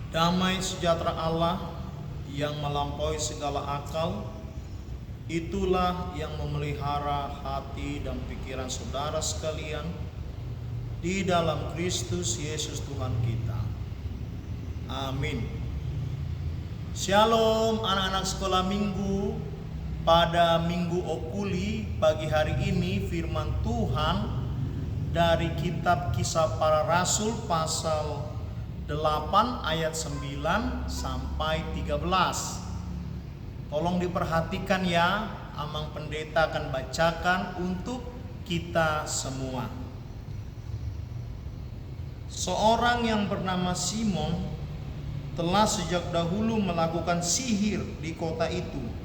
Damai sejahtera Allah yang melampaui segala akal, itulah yang memelihara hati dan pikiran saudara sekalian di dalam Kristus Yesus Tuhan kita. Amin. Shalom anak-anak sekolah minggu. Pada Minggu Okuli pagi hari ini firman Tuhan dari kitab Kisah Para Rasul pasal 8 ayat 9 sampai 13. Tolong diperhatikan ya, Amang Pendeta akan bacakan untuk kita semua. Seorang yang bernama Simon telah sejak dahulu melakukan sihir di kota itu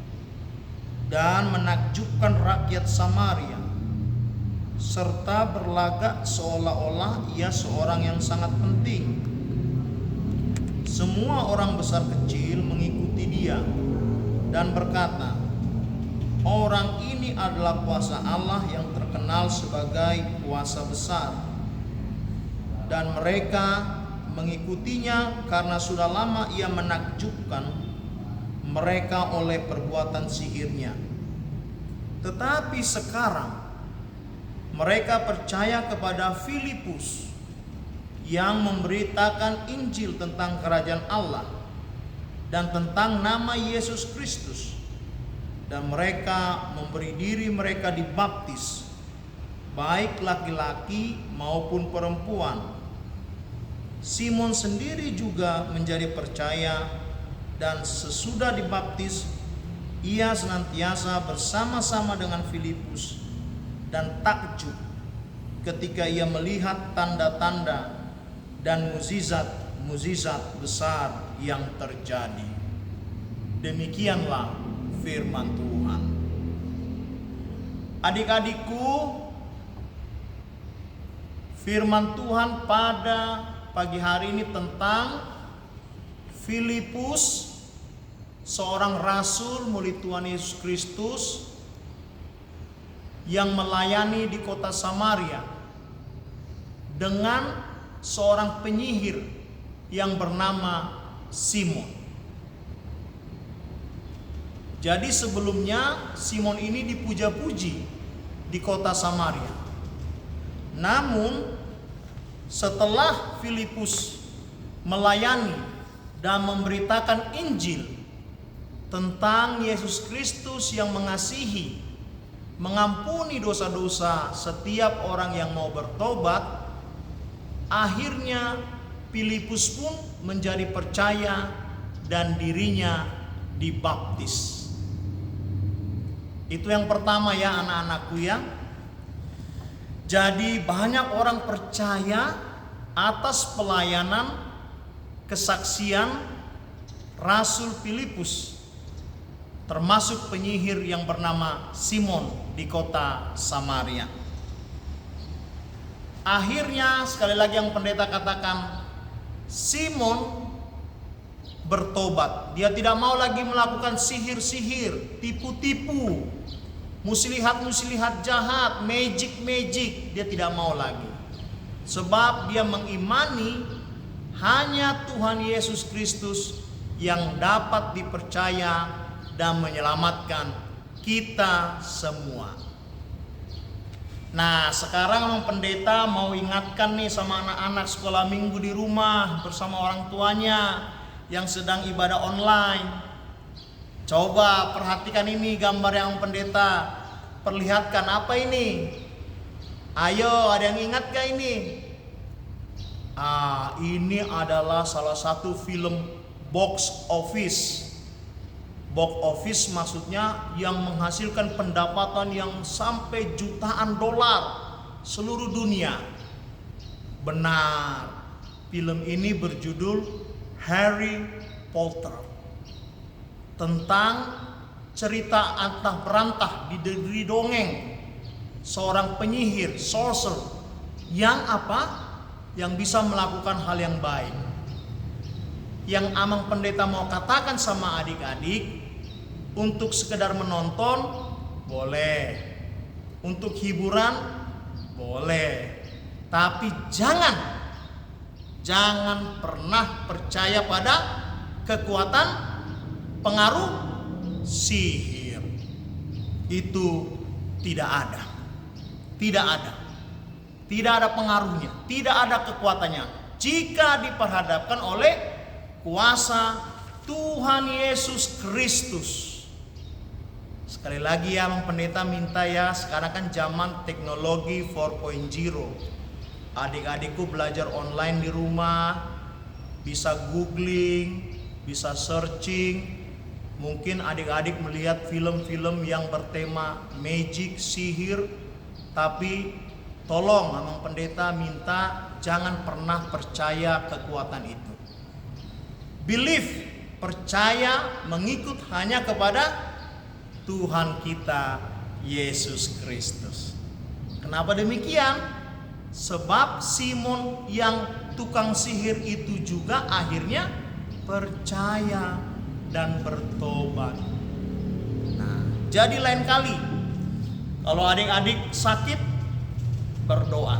dan menakjubkan rakyat Samaria, serta berlagak seolah-olah ia seorang yang sangat penting. Semua orang besar kecil mengikuti dia dan berkata, "Orang ini adalah kuasa Allah yang terkenal sebagai kuasa besar." Dan mereka mengikutinya karena sudah lama ia menakjubkan mereka oleh perbuatan sihirnya. Tetapi sekarang mereka percaya kepada Filipus yang memberitakan Injil tentang kerajaan Allah dan tentang nama Yesus Kristus, dan mereka memberi diri mereka dibaptis, baik laki-laki maupun perempuan. Simon sendiri juga menjadi percaya, dan sesudah dibaptis ia senantiasa bersama-sama dengan Filipus dan takjub ketika ia melihat tanda-tanda dan mukjizat besar yang terjadi. Demikianlah firman Tuhan. Adik-adikku, firman Tuhan pada pagi hari ini tentang Filipus, seorang rasul murid Tuhan Yesus Kristus yang melayani di kota Samaria dengan seorang penyihir yang bernama Simon. Jadi sebelumnya Simon ini dipuja-puji di kota Samaria. Namun setelah Filipus melayani dan memberitakan Injil tentang Yesus Kristus yang mengasihi, mengampuni dosa-dosa setiap orang yang mau bertobat, akhirnya Filipus pun menjadi percaya dan dirinya dibaptis. Itu yang pertama ya anak-anakku ya. Jadi banyak orang percaya atas pelayanan kesaksian Rasul Filipus, termasuk penyihir yang bernama Simon di kota Samaria. Akhirnya sekali lagi yang pendeta katakan, Simon bertobat. Dia tidak mau lagi melakukan sihir-sihir, tipu-tipu, muslihat-muslihat jahat, magic. Dia tidak mau lagi. Sebab dia mengimani hanya Tuhan Yesus Kristus yang dapat dipercaya dan menyelamatkan kita semua. Nah, sekarang pendeta mau ingatkan nih sama anak-anak sekolah minggu di rumah bersama orang tuanya yang sedang ibadah online. Coba perhatikan ini gambar yang pendeta perlihatkan. Apa ini? Ayo, ada yang ingat gak ini? Ini adalah salah satu film box office. Box office maksudnya yang menghasilkan pendapatan yang sampai jutaan dolar seluruh dunia. Benar, film ini berjudul Harry Potter, tentang cerita antah berantah di dongeng seorang penyihir, sorcerer, yang yang bisa melakukan hal yang baik. Yang Amang Pendeta mau katakan sama adik-adik, untuk sekedar menonton boleh, untuk hiburan boleh, tapi jangan Jangan pernah percaya pada kekuatan pengaruh sihir. Itu tidak ada. Tidak ada. Tidak ada pengaruhnya, tidak ada kekuatannya jika diperhadapkan oleh kuasa Tuhan Yesus Kristus. Sekali lagi ya, Bang Pendeta minta ya, sekarang kan zaman teknologi 4.0. Adik-adikku belajar online di rumah, bisa googling, bisa searching. Mungkin adik-adik melihat film-film yang bertema magic, sihir, tapi tolong Bang Pendeta minta jangan pernah percaya kekuatan itu. Believe, percaya, mengikut hanya kepada Tuhan kita Yesus Kristus. Kenapa demikian? Sebab Simon yang tukang sihir itu juga akhirnya percaya dan bertobat. Nah, jadi lain kali kalau adik-adik sakit, berdoa.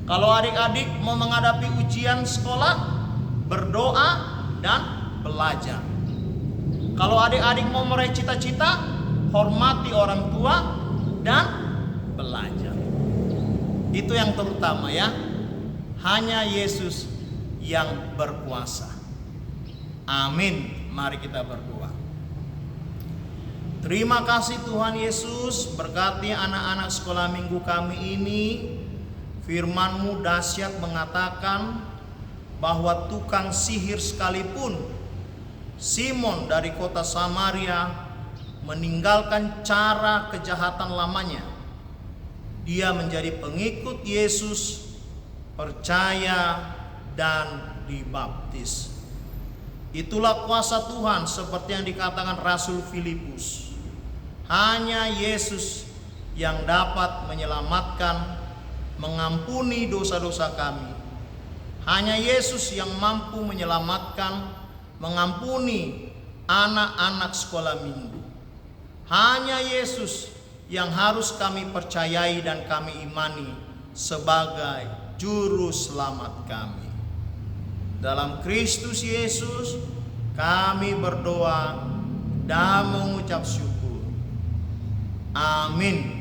Kalau adik-adik mau menghadapi ujian sekolah, berdoa dan belajar. Kalau adik-adik mau meraih cita-cita, hormati orang tua dan belajar. Itu yang terutama ya. Hanya Yesus yang berkuasa. Amin. Mari kita berdoa. Terima kasih Tuhan Yesus, berkati anak-anak sekolah minggu kami ini. Firman-Mu dahsyat mengatakan bahwa tukang sihir sekalipun, Simon dari kota Samaria, meninggalkan cara kejahatan lamanya. Dia menjadi pengikut Yesus, percaya dan dibaptis. Itulah kuasa Tuhan seperti yang dikatakan Rasul Filipus. Hanya Yesus yang dapat menyelamatkan, mengampuni dosa-dosa kami. Hanya Yesus yang mampu menyelamatkan, mengampuni anak-anak sekolah minggu. Hanya Yesus yang harus kami percayai dan kami imani sebagai juru selamat kami. Dalam Kristus Yesus kami berdoa dan mengucap syukur. Amin.